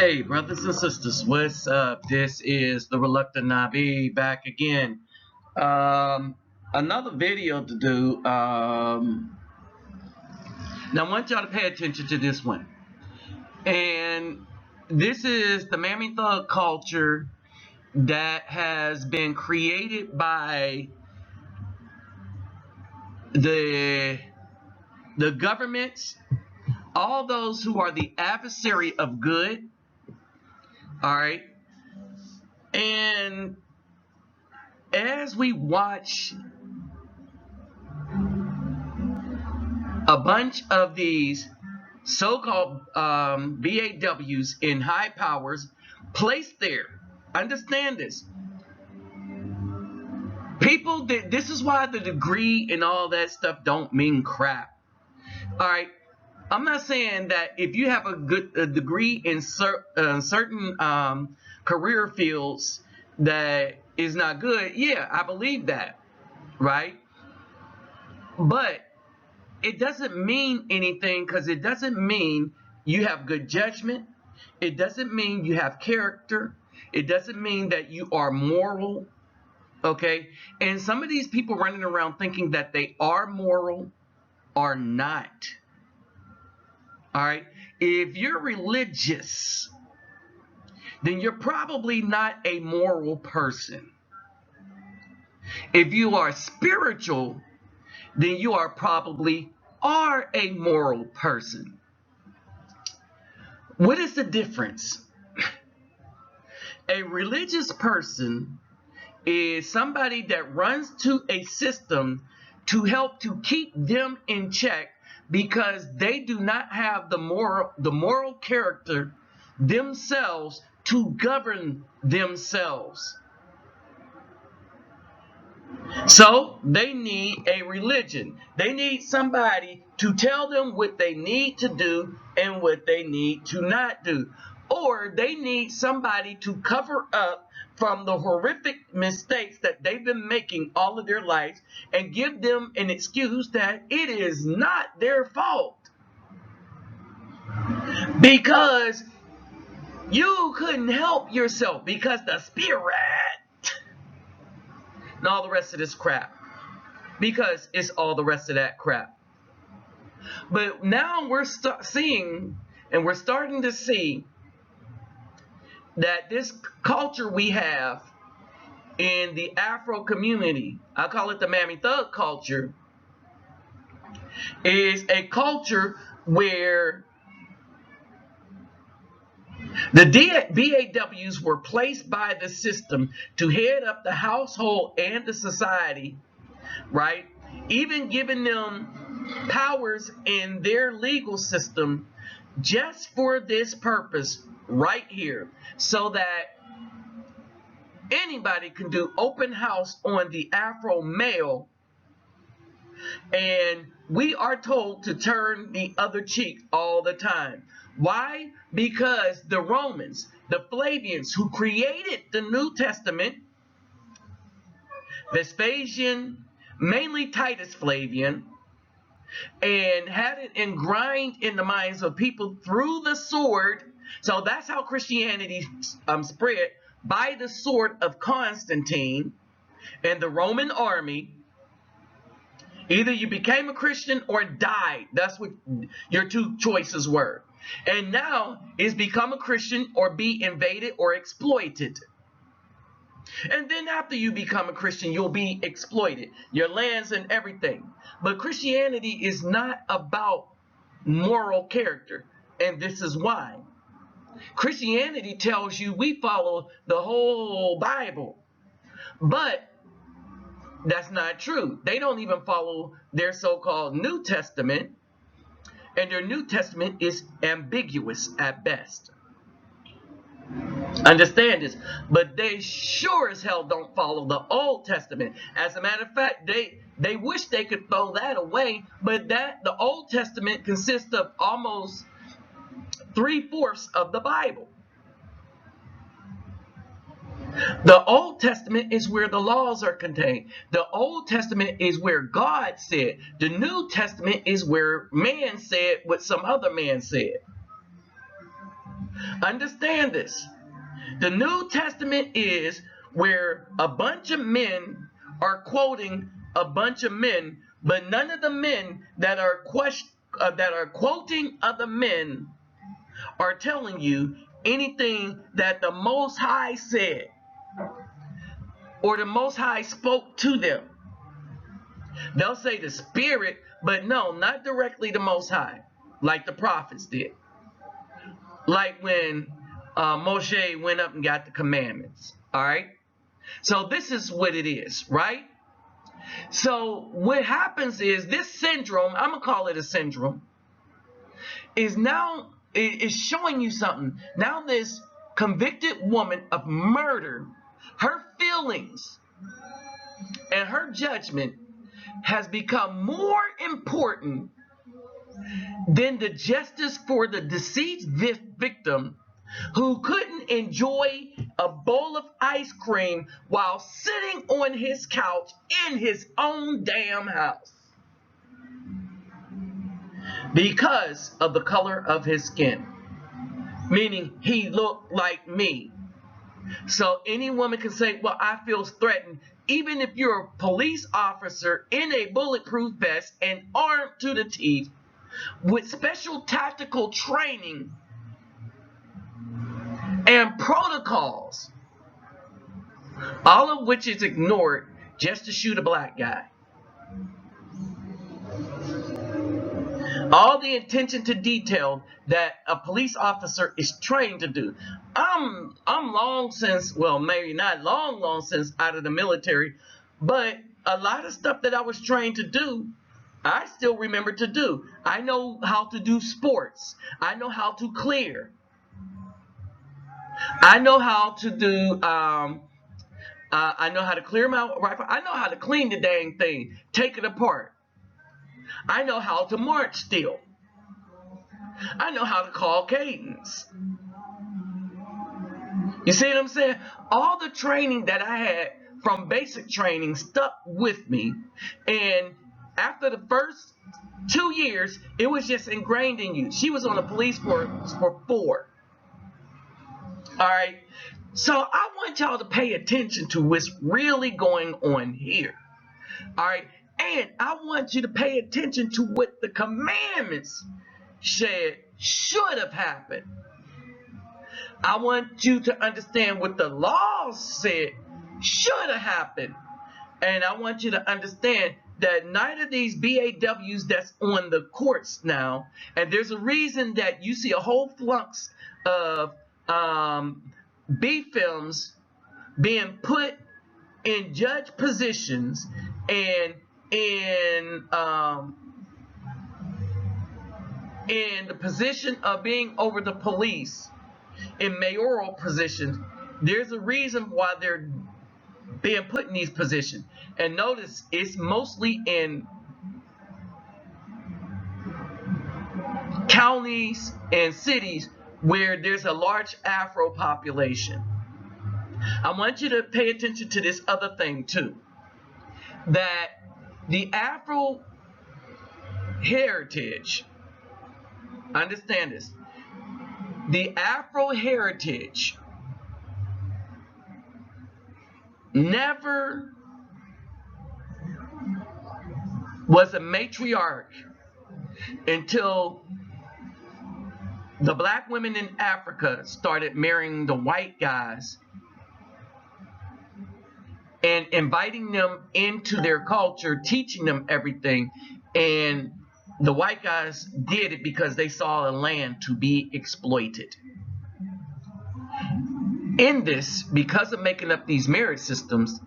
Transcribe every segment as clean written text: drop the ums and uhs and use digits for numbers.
Hey, brothers and sisters, what's up? This is the Reluctant Nabi back again. Another video to do. Now, I want y'all to pay attention to this one. And this is the Mmythug culture that has been created by the governments, all those who are the adversary of good. All right. And as we watch a bunch of these so-called BAWs in high powers placed there, understand this. People, this is why the degree and all that stuff don't mean crap. All right. I'm not saying that if you have a degree in certain career fields that is not good. Yeah, I believe that, right? But it doesn't mean anything, because it doesn't mean you have good judgment. It doesn't mean you have character. It doesn't mean that you are moral, okay? And some of these people running around thinking that they are moral are not. All right, if you're religious, then you're probably not a moral person. If you are spiritual, then you are probably a moral person. What is the difference? A religious person is somebody that runs to a system to help to keep them in check, because they do not have the moral character themselves to govern themselves. So they need a religion. They need somebody to tell them what they need to do and what they need to not do. Or they need somebody to cover up from the horrific mistakes that they've been making all of their lives and give them an excuse that it is not their fault, because you couldn't help yourself, because the spirit and all the rest of this crap, because it's all the rest of that crap. But now we're seeing, and we're starting to see, that this culture we have in the Afro community, I call it the Mmythug culture, is a culture where the BAWs were placed by the system to head up the household and the society, right? Even giving them powers in their legal system just for this purpose right here, so that anybody can do open house on the Afro male, and we are told to turn the other cheek all the time. Why? Because the Romans, the Flavians, who created the New Testament, Vespasian, mainly Titus Flavian, and had it ingrained in the minds of people through the sword. So that's how Christianity spread, by the sword of Constantine and the Roman army. Either you became a Christian or died. That's what your two choices were. And now it's become a Christian or be invaded or exploited. And then after you become a Christian, you'll be exploited, your lands and everything. But Christianity is not about moral character. And this is why. Christianity tells you we follow the whole Bible. But that's not true. They don't even follow their so-called New Testament. And their New Testament is ambiguous at best. Understand this. But they sure as hell don't follow the Old Testament. As a matter of fact, they wish they could throw that away. But the Old Testament consists of almost 3/4 of the Bible. The Old Testament is where the laws are contained. The Old Testament is where God said. The New Testament is where man said what some other man said. Understand this. The New Testament is where a bunch of men are quoting a bunch of men, but none of the men that are quoting other men are telling you anything that the Most High said or the Most High spoke to them. They'll say the Spirit, but no, not directly the Most High, like the prophets did. Like when Moshe went up and got the commandments. All right. So this is what it is, right? So what happens is this syndrome, I'm going to call it a syndrome, is now is showing you something. Now this convicted woman of murder, her feelings and her judgment has become more important than the justice for the deceased victim who couldn't enjoy a bowl of ice cream while sitting on his couch in his own damn house because of the color of his skin, meaning he looked like me. So any woman can say, well, I feel threatened, even if you're a police officer in a bulletproof vest and armed to the teeth with special tactical training and protocols, all of which is ignored just to shoot a black guy. All the attention to detail that a police officer is trained to do. I'm long since, well, maybe not long since out of the military, but a lot of stuff that I was trained to do, I still remember to do. I know how to do sports. I know how to clear. I know how to do, I know how to clear my rifle. I know how to clean the dang thing, take it apart. I know how to march still. I know how to call cadence. You see what I'm saying? All the training that I had from basic training stuck with me. And after the first 2 years, it was just ingrained in you. She was on the police force for 4. All right. So I want y'all to pay attention to what's really going on here. All right. And I want you to pay attention to what the commandments said should have happened. I want you to understand what the laws said should have happened. And I want you to understand that none of these BAWs that's on the courts now, and there's a reason that you see a whole flux of B films being put in judge positions and in the position of being over the police in mayoral positions. There's a reason why they're being put in these positions. And notice it's mostly in counties and cities where there's a large Afro population. I want you to pay attention to this other thing too, that the Afro heritage, understand this, the Afro heritage never was a matriarch until the black women in Africa started marrying the white guys and inviting them into their culture, teaching them everything. And the white guys did it because they saw a land to be exploited. In this, because of making up these marriage systems,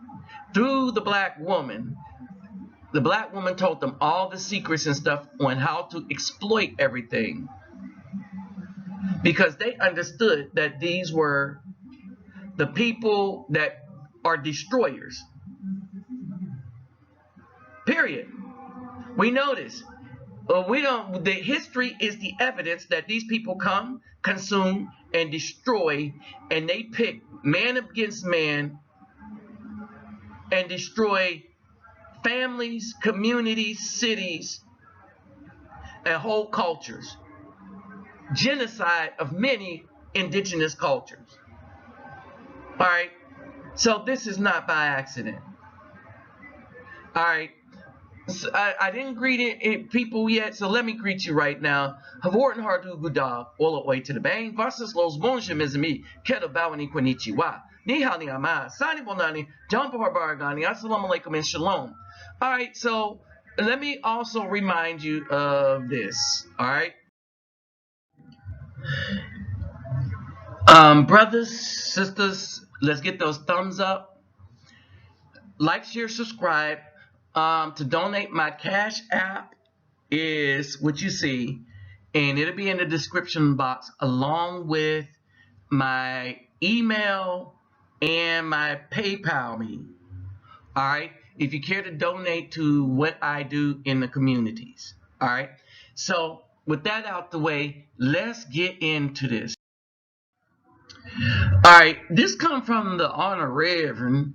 through the black woman told them all the secrets and stuff on how to exploit everything. Because they understood that these were the people that are destroyers. Period. We know this. The history is the evidence that these people come, consume, and destroy, and they pick man against man and destroy families, communities, cities, and whole cultures. Genocide of many indigenous cultures. All right. So this is not by accident. All right. So I didn't greet people yet, so let me greet you right now. Havorten hardu guda, all the way to the bang. Vasas los bonshim is me. Keto bawani konnichiwa. Ni hao ni ama. Sani bonani. Jump harbaragani. Assalamu alaikum and shalom. All right. So let me also remind you of this. All right. Brothers, sisters, let's get those thumbs up. Like, share, subscribe. To donate, my Cash App is what you see, and it'll be in the description box along with my email and my PayPal me. All right, if you care to donate to what I do in the communities. All right, so with that out the way, let's get into this. All right, this comes from the Honor Reverend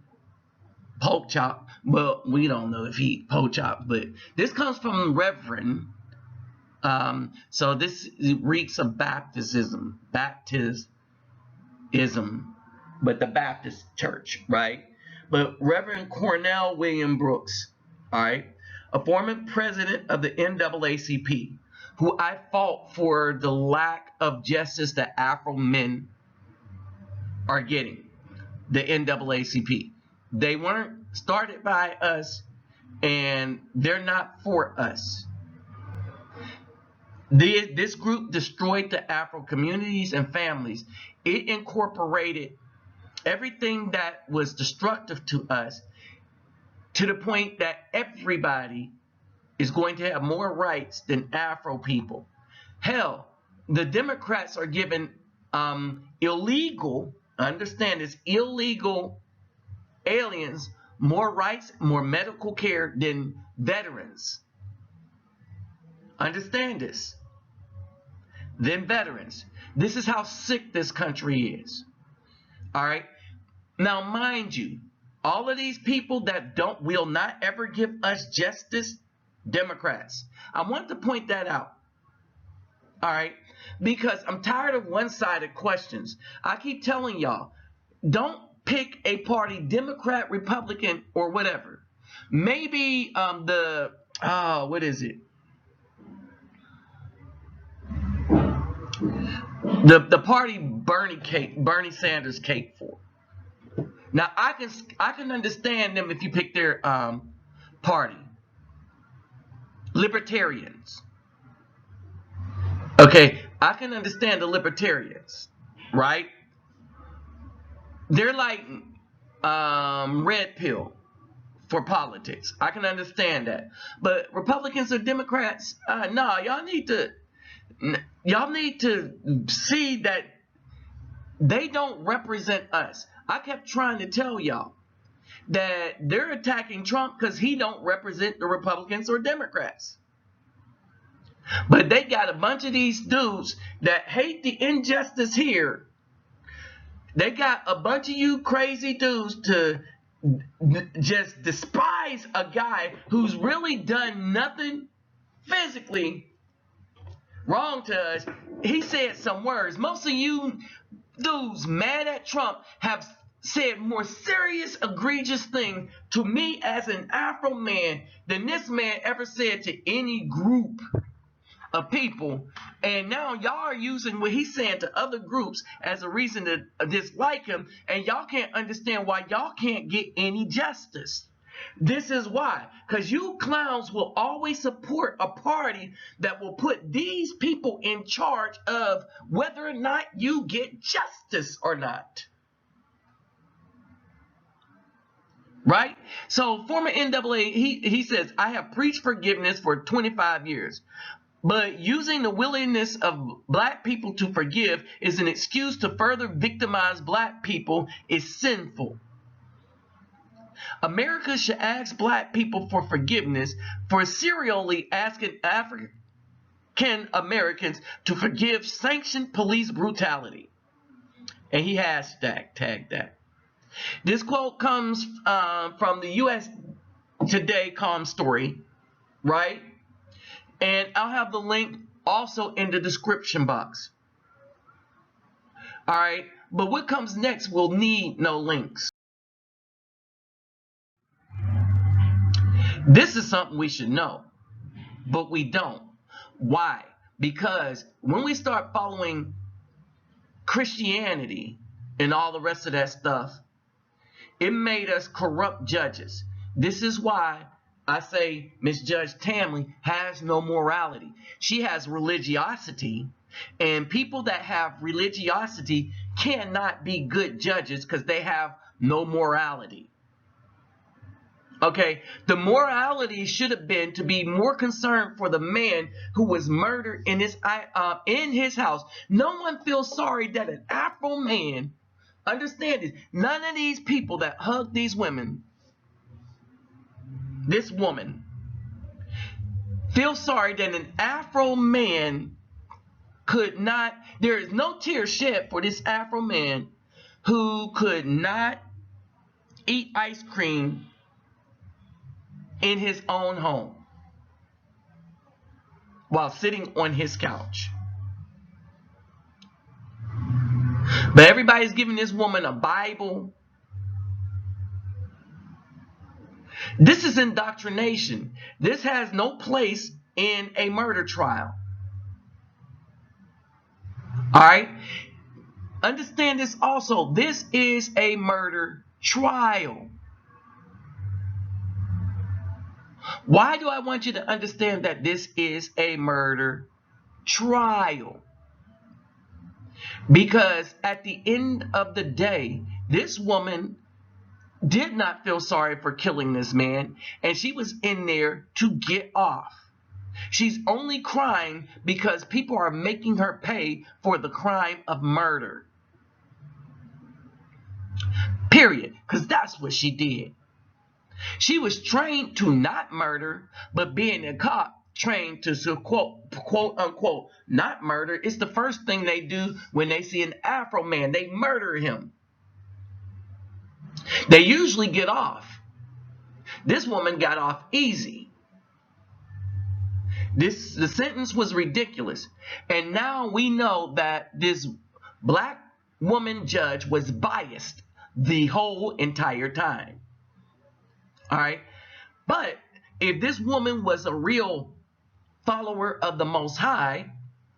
Pope Chop. Well, we don't know if he Pope Chop, but this comes from Reverend. So this reeks of baptism, but the Baptist Church, right? But Reverend Cornell William Brooks, all right, a former president of the NAACP, who I fought for the lack of justice that Afro men are getting, the NAACP. They weren't started by us, and they're not for us. This group destroyed the Afro communities and families. It incorporated everything that was destructive to us to the point that everybody is going to have more rights than Afro people. Hell, the Democrats are given illegal, understand this, illegal aliens more rights, more medical care than veterans. Understand this. Than veterans. This is how sick this country is. All right. Now, mind you, all of these people that will not ever give us justice, Democrats. I want to point that out. All right. Because I'm tired of one-sided questions. I keep telling y'all, don't pick a party, Democrat, Republican, or whatever. Maybe what is it? The party Bernie Sanders cake for. Now I can understand them if you pick their party. Libertarians. Okay, I can understand the libertarians, right? They're like red pill for politics. I can understand that. But Republicans or Democrats, no, y'all need to see that they don't represent us. I kept trying to tell y'all that they're attacking Trump because he don't represent the Republicans or Democrats. But they got a bunch of these dudes that hate the injustice here. They got a bunch of you crazy dudes to just despise a guy who's really done nothing physically wrong to us. He said some words. Most of you dudes mad at Trump have said more serious, egregious things to me as an Afro man than this man ever said to any group of people. And now y'all are using what he's saying to other groups as a reason to dislike him, and y'all can't understand why y'all can't get any justice. This is why, because you clowns will always support a party that will put these people in charge of whether or not you get justice or not. Right? So former NAA, he says, I have preached forgiveness for 25 years. But using the willingness of black people to forgive is an excuse to further victimize black people is sinful. America should ask black people for forgiveness for serially asking African Americans to forgive sanctioned police brutality. And he tagged that. This quote comes from the U.S. Today story, right? And I'll have the link also in the description box. All right, but what comes next will need no links. This is something we should know, but we don't. Why? Because when we start following Christianity and all the rest of that stuff, it made us corrupt judges. This is why I say Miss Judge Tamlin has no morality. She has religiosity, and people that have religiosity cannot be good judges because they have no morality. Okay, the morality should have been to be more concerned for the man who was murdered in his house. No one feels sorry that an Afro man, understand this, none of these people that hug these women, this woman, feel sorry that an Afro man could not, there is no tear shed for this Afro man who could not eat ice cream in his own home while sitting on his couch. But everybody's giving this woman a Bible. This is indoctrination. This has no place in a murder trial. All right? Understand this also. This is a murder trial. Why do I want you to understand that this is a murder trial? Because at the end of the day, this woman did not feel sorry for killing this man, and she was in there to get off. She's only crying because people are making her pay for the crime of murder. Period. Because that's what she did. She was trained to not murder, but being a cop, trained to quote unquote not murder. It's the first thing they do when they see an Afro man. They murder him. They usually get off. This woman got off easy. The sentence was ridiculous. And now we know that this black woman judge was biased the whole entire time. All right. But if this woman was a real follower of the Most High,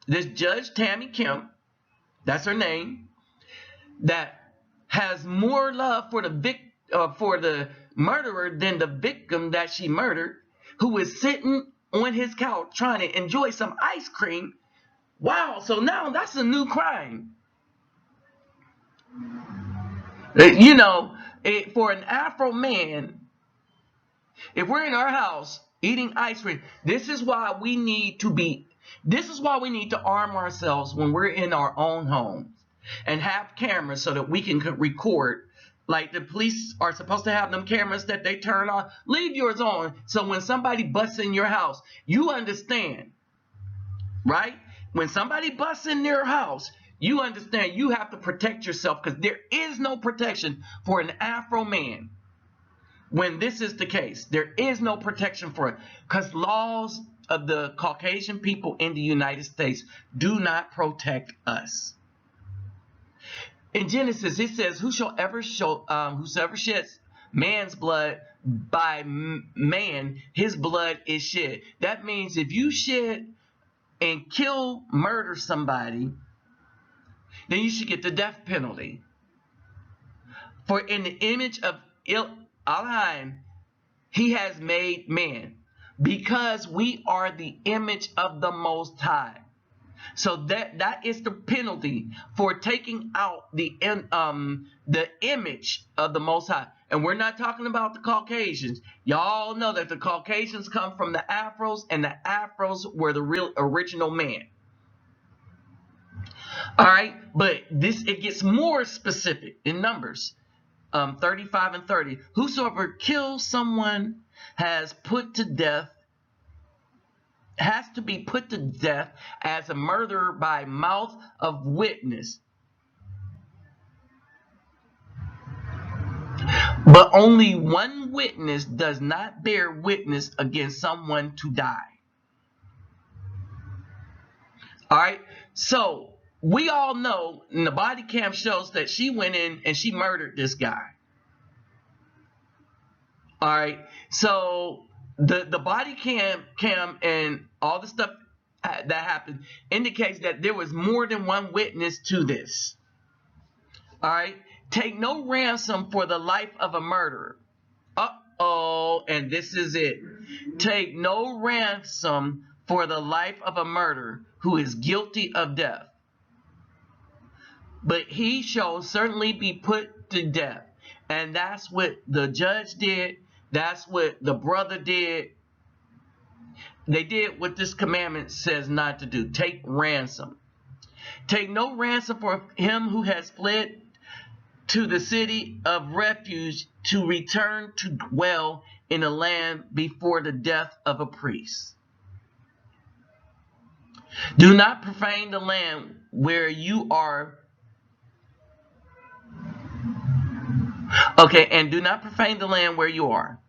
this Judge Tammy Kemp, that's her name, that has more love for the murderer than the victim that she murdered, who is sitting on his couch trying to enjoy some ice cream. Wow, so now that's a new crime. You know, for an Afro man, if we're in our house eating ice cream, this is why we need to arm ourselves when we're in our own homes and have cameras so that we can record. Like the police are supposed to have them cameras that they turn on. Leave yours on so when somebody busts in your house, you understand, right? When somebody busts in your house, you understand you have to protect yourself, because there is no protection for an Afro man. When this is the case, there is no protection for it, because laws of the Caucasian people in the United States do not protect us. In Genesis, it says, whosoever sheds man's blood, by man, his blood is shed. That means if you shed and murder somebody, then you should get the death penalty. For in the image of Elohim, he has made man, because we are the image of the Most High. So that is the penalty for taking out the image of the Most High. And we're not talking about the Caucasians. Y'all know that the Caucasians come from the Afros, and the Afros were the real original man. All right, but it gets more specific in Numbers 35 and 30. Whosoever kills someone has to be put to death as a murderer by mouth of witness. But only one witness does not bear witness against someone to die. All right, so we all know, and the body cam shows that she went in and she murdered this guy. All right. So the body cam and all the stuff that happened indicates that there was more than one witness to this. All right. Take no ransom for the life of a murderer. Uh-oh, and this is it. Take no ransom for the life of a murderer who is guilty of death. But he shall certainly be put to death. And that's what the judge did. That's what the brother did. They did what this commandment says not to do. Take ransom. Take no ransom for him who has fled to the city of refuge to return to dwell in a land before the death of a priest. Do not profane the land where you are. Okay, and do not profane the land where you are.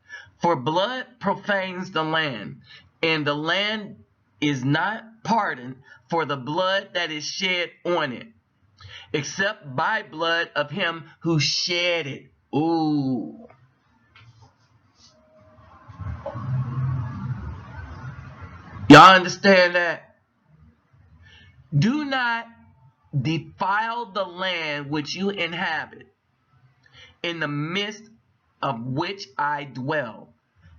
For blood profanes the land, and the land is not pardoned for the blood that is shed on it, except by blood of him who shed it. Ooh. Y'all understand that? Do not defile the land which you inhabit, in the midst of which I dwell.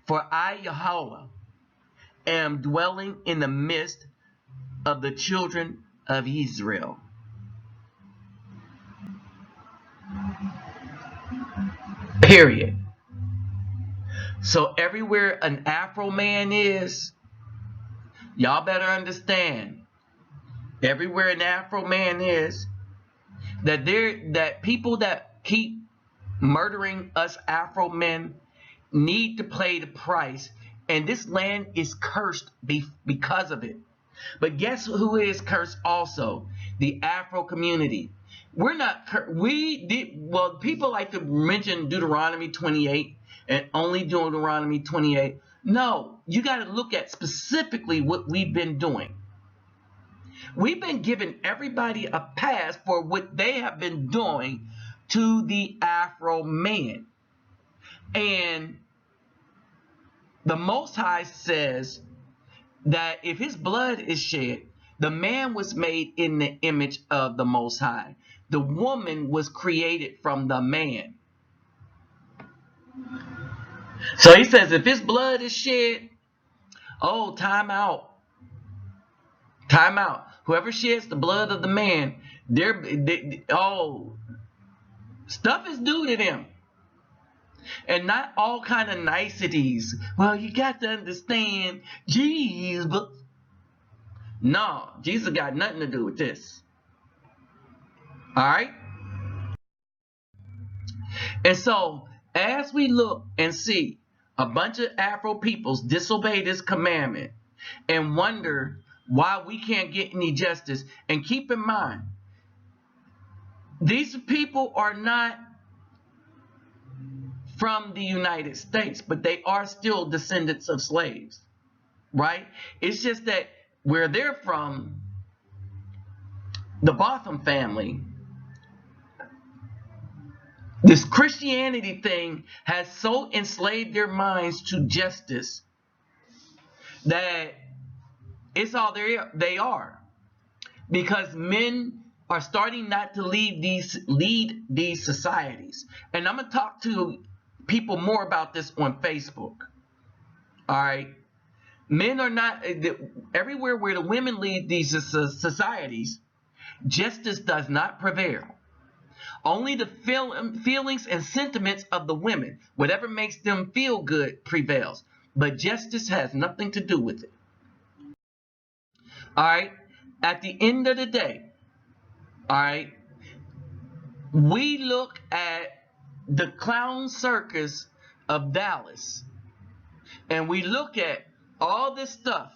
For I, Yahweh, am dwelling in the midst of the children of Israel. Period. So everywhere an Afro man is, y'all better understand, everywhere an Afro man is, that people that keep murdering us Afro men need to pay the price, and this land is cursed because of it. But guess who is cursed also? The Afro community. We're not people like to mention Deuteronomy 28 and only Deuteronomy 28. No, you got to look at specifically what we've been doing. We've been giving everybody a pass for what they have been doing to the Afro man. And the Most High says that if his blood is shed, the man was made in the image of the Most High. The woman was created from the man. So he says if his blood is shed, oh, time out. Time out. Whoever sheds the blood of the man, stuff is due to them. And not all kind of niceties. Well, you got to understand, Jesus. No, Jesus got nothing to do with this. All right? And so, as we look and see a bunch of Afro peoples disobey this commandment and wonder why we can't get any justice, and keep in mind, these people are not from the United States, but they are still descendants of slaves, right? It's just that where they're from, the Botham family, this Christianity thing has so enslaved their minds to justice that it's all they are. Because men are starting not to lead these societies. And I'm going to talk to people more about this on Facebook. All right. Men are not, everywhere where the women lead these societies, justice does not prevail. Only the feelings and sentiments of the women, whatever makes them feel good, prevails. But justice has nothing to do with it. All right. At the end of the day, all right, we look at the clown circus of Dallas, and we look at all this stuff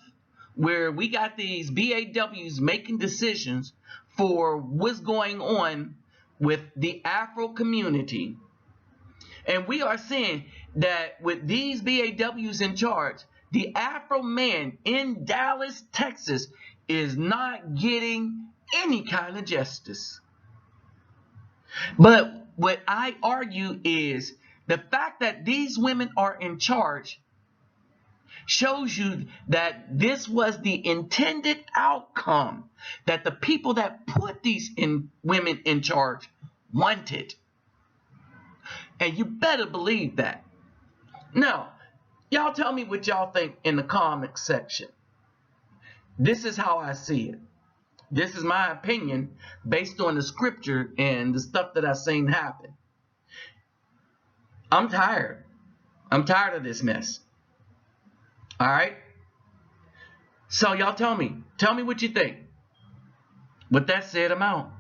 where we got these BAWs making decisions for what's going on with the Afro community. And we are seeing that with these BAWs in charge, the Afro man in Dallas, Texas is not getting any kind of justice. But what I argue is the fact that these women are in charge shows you that this was the intended outcome that the people that put these women in charge wanted. And you better believe that. Now, y'all tell me what y'all think in the comment section. This is how I see it. This is my opinion based on the scripture and the stuff that I've seen happen. I'm tired. I'm tired of this mess. All right? So y'all tell me. Tell me what you think. With that said, I'm out.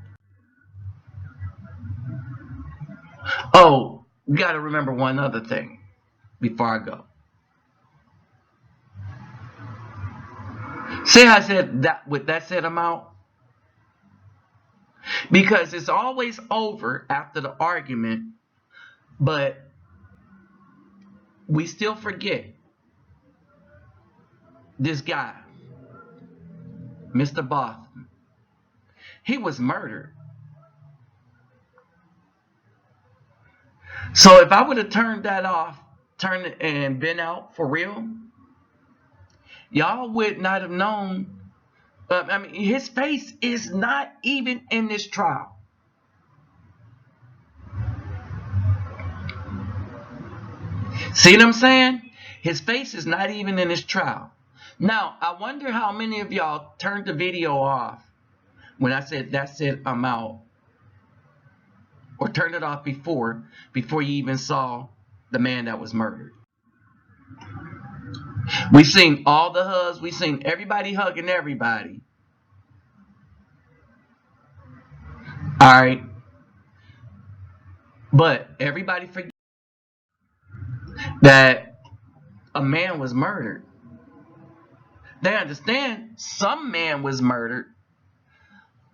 Oh, we got to remember one other thing before I go. See how I said that with that said I'm out? Because it's always over after the argument, but we still forget this guy, Mr. Botham. He was murdered. So if I would have turned that off, turned it and been out for real, y'all would not have known. I mean, his face is not even in this trial. See what I'm saying? His face is not even in this trial. Now, I wonder how many of y'all turned the video off when I said, that's it, I'm out. Or turned it off before you even saw the man that was murdered. We've seen all the hugs. We've seen everybody hugging everybody. All right. But everybody forget that a man was murdered. They understand some man was murdered,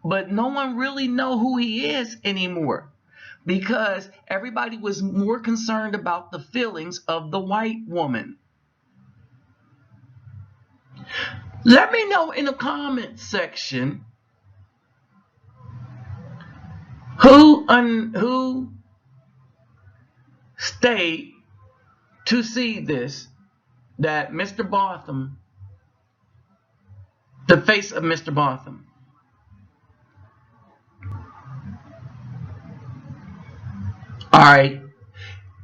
but no one really know who he is anymore because everybody was more concerned about the feelings of the white woman. Let me know in the comment section who stayed to see this, that Mr. Botham, the face of Mr. Botham. All right,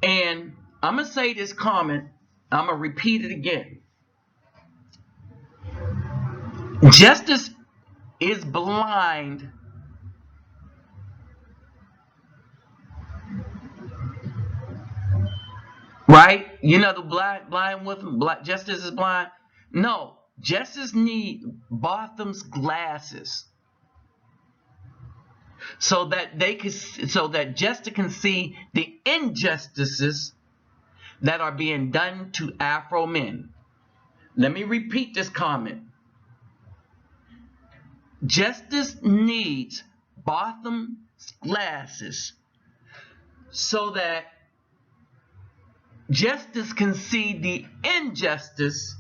and I'm going to say this comment, I'm going to repeat it again. Justice is blind. Right? You know the blind woman, justice is blind? No, justice need Botham's glasses. So that justice can see the injustices that are being done to Afro men. Let me repeat this comment. Justice needs Botham's glasses so that justice can see the injustice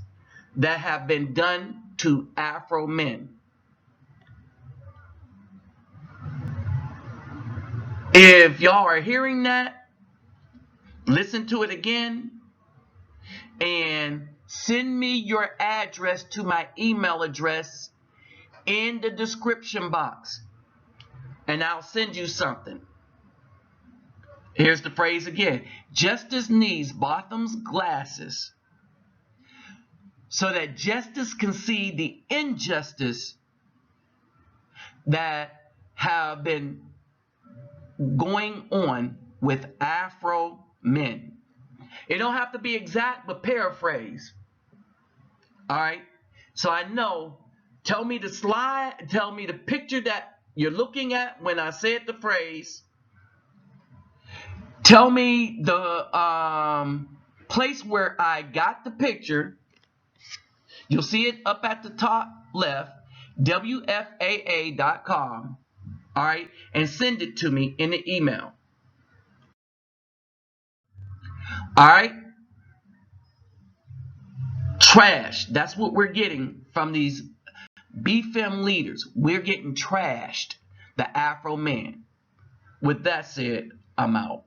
that have been done to Afro men. If y'all are hearing that, listen to it again and send me your address to my email address in the description box and I'll send you something. Here's the phrase again. Justice needs Botham's glasses so that justice can see the injustice that have been going on with Afro men. It don't have to be exact, but paraphrase. All right. So I know, tell me the slide, tell me the picture that you're looking at when I said the phrase. Tell me the place where I got the picture. You'll see it up at the top left, WFAA.com. All right, and send it to me in the email. All right. Trash. That's what we're getting from these BFEM leaders, we're getting trashed. The Afro man. With that said, I'm out.